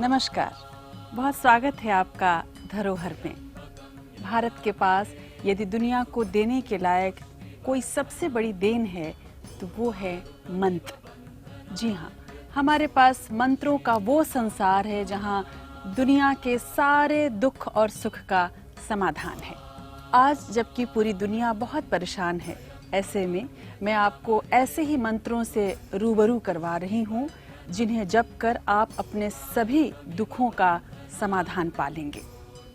नमस्कार, बहुत स्वागत है आपका धरोहर में। भारत के पास यदि दुनिया को देने के लायक कोई सबसे बड़ी देन है तो वो है मंत्र। जी हाँ, हमारे पास मंत्रों का वो संसार है जहाँ दुनिया के सारे दुख और सुख का समाधान है। आज जबकि पूरी दुनिया बहुत परेशान है, ऐसे में मैं आपको ऐसे ही मंत्रों से रूबरू करवा रही हूँ जिन्हें जप कर आप अपने सभी दुखों का समाधान पा लेंगे।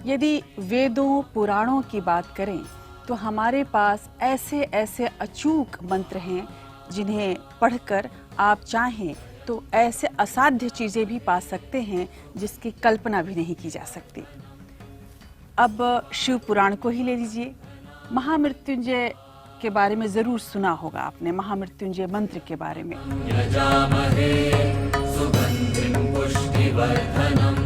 यदि वेदों पुराणों की बात करें तो हमारे पास ऐसे ऐसे अचूक मंत्र हैं जिन्हें पढ़कर आप चाहें तो ऐसे असाध्य चीज़ें भी पा सकते हैं जिसकी कल्पना भी नहीं की जा सकती। अब शिव पुराण को ही ले लीजिए। महामृत्युंजय के बारे में जरूर सुना होगा आपने, महामृत्युंजय मंत्र के बारे में। यजामहे सुगन्धिं पुष्टिवर्धनम्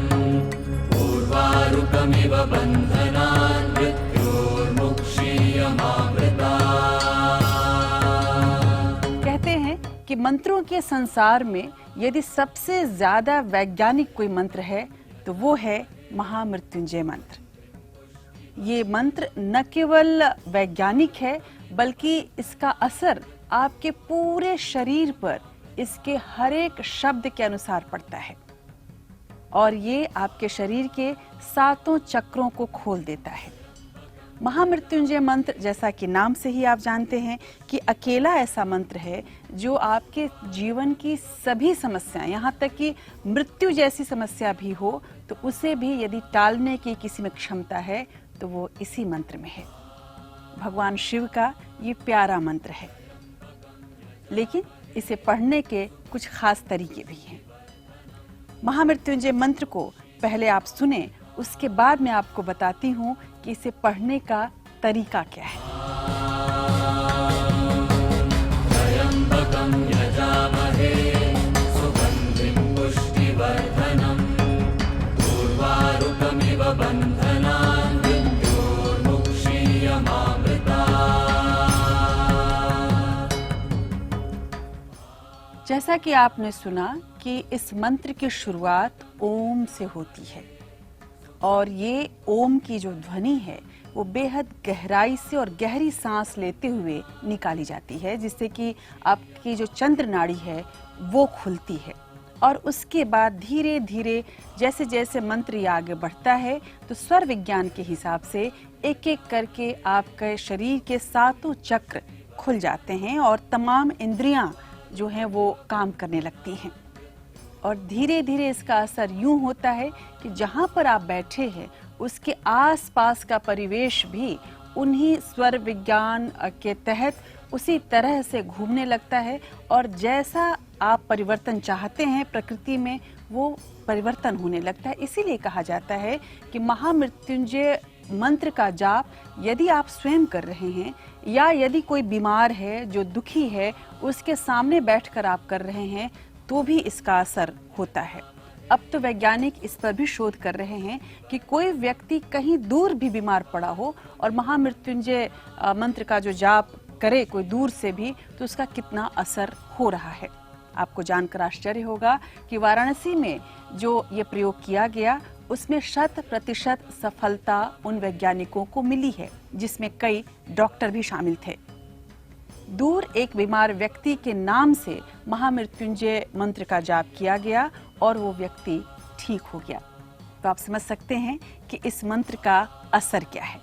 उर्वारुकमिव बन्धनान् मृत्योर्मुक्षीयमामृतात्। कहते हैं कि मंत्रों के संसार में यदि सबसे ज्यादा वैज्ञानिक कोई मंत्र है तो वो है महामृत्युंजय मंत्र। ये मंत्र न केवल वैज्ञानिक है बल्कि इसका असर आपके पूरे शरीर पर इसके हर एक शब्द के अनुसार पड़ता है और ये आपके शरीर के सातों चक्रों को खोल देता है। महामृत्युंजय मंत्र, जैसा कि नाम से ही आप जानते हैं कि अकेला ऐसा मंत्र है जो आपके जीवन की सभी समस्याएं, यहाँ तक कि मृत्यु जैसी समस्या भी हो तो उसे भी यदि टालने की किसी में क्षमता है तो वो इसी मंत्र में है। भगवान शिव का ये प्यारा मंत्र है, लेकिन इसे पढ़ने के कुछ खास तरीके भी हैं। महामृत्युंजय मंत्र को पहले आप सुने, उसके बाद मैं आपको बताती हूँ कि इसे पढ़ने का तरीका क्या है। त्र्यम्बकं यजामहे सुगन्धिं पुष्टिवर्धनम् उर्वारुकमिव बन्धनान् मृत्योर्मुक्षीयमामृतात्। जैसा कि आपने सुना कि इस मंत्र की शुरुआत ओम से होती है और ये ओम की जो ध्वनि है वो बेहद गहराई से और गहरी सांस लेते हुए निकाली जाती है, जिससे कि आपकी जो चंद्र नाड़ी है वो खुलती है। और उसके बाद धीरे धीरे जैसे जैसे मंत्र ये आगे बढ़ता है तो स्वर विज्ञान के हिसाब से एक एक करके आपके शरीर के सातों चक्र खुल जाते हैं और तमाम इंद्रियां जो हैं वो काम करने लगती हैं। और धीरे धीरे इसका असर यूं होता है कि जहां पर आप बैठे हैं उसके आसपास का परिवेश भी उन्हीं स्वर विज्ञान के तहत उसी तरह से घूमने लगता है और जैसा आप परिवर्तन चाहते हैं प्रकृति में वो परिवर्तन होने लगता है। इसीलिए कहा जाता है कि महामृत्युंजय मंत्र का जाप यदि आप स्वयं कर रहे हैं या यदि कोई बीमार है जो दुखी है उसके सामने बैठकर आप कर रहे हैं तो भी इसका असर होता है। अब तो वैज्ञानिक इस पर भी शोध कर रहे हैं कि कोई व्यक्ति कहीं दूर भी बीमार पड़ा हो और महामृत्युंजय मंत्र का जो जाप करे कोई दूर से भी तो उसका कितना असर हो रहा है। आपको जानकर आश्चर्य होगा कि वाराणसी में जो ये प्रयोग किया गया उसमें 100% सफलता उन वैज्ञानिकों को मिली है, जिसमें कई डॉक्टर भी शामिल थे। दूर एक बीमार व्यक्ति के नाम से महामृत्युंजय मंत्र का जाप किया गया और वो व्यक्ति ठीक हो गया। तो आप समझ सकते हैं कि इस मंत्र का असर क्या है।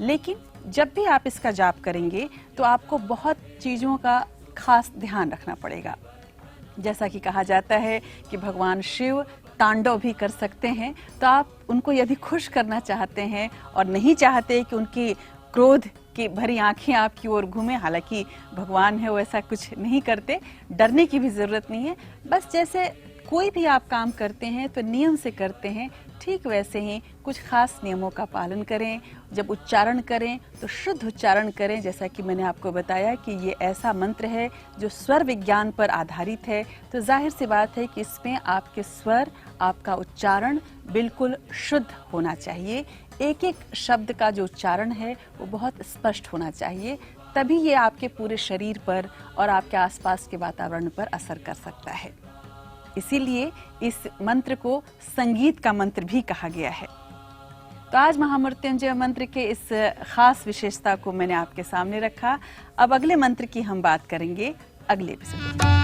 लेकिन जब भी आप इसका जाप करेंगे तो आपको बहुत चीज़ों का खास ध्यान रखना पड़ेगा। जैसा कि कहा जाता है कि भगवान शिव तांडव भी कर सकते हैं, तो आप उनको यदि खुश करना चाहते हैं और नहीं चाहते कि उनकी क्रोध की भरी आंखें आपकी ओर घूमें, हालांकि भगवान है वो ऐसा कुछ नहीं करते, डरने की भी ज़रूरत नहीं है। बस जैसे कोई भी आप काम करते हैं तो नियम से करते हैं, ठीक वैसे ही कुछ खास नियमों का पालन करें। जब उच्चारण करें तो शुद्ध उच्चारण करें, जैसा कि मैंने आपको बताया कि ये ऐसा मंत्र है जो स्वर विज्ञान पर आधारित है, तो जाहिर सी बात है कि इसमें आपके स्वर, आपका उच्चारण बिल्कुल शुद्ध होना चाहिए। एक एक शब्द का जो उच्चारण है वो बहुत स्पष्ट होना चाहिए, तभी ये आपके पूरे शरीर पर और आपके आसपास के वातावरण पर असर कर सकता है। इसीलिए इस मंत्र को संगीत का मंत्र भी कहा गया है। तो आज महामृत्युंजय मंत्र के इस खास विशेषता को मैंने आपके सामने रखा। अब अगले मंत्र की हम बात करेंगे अगले एपिसोड में।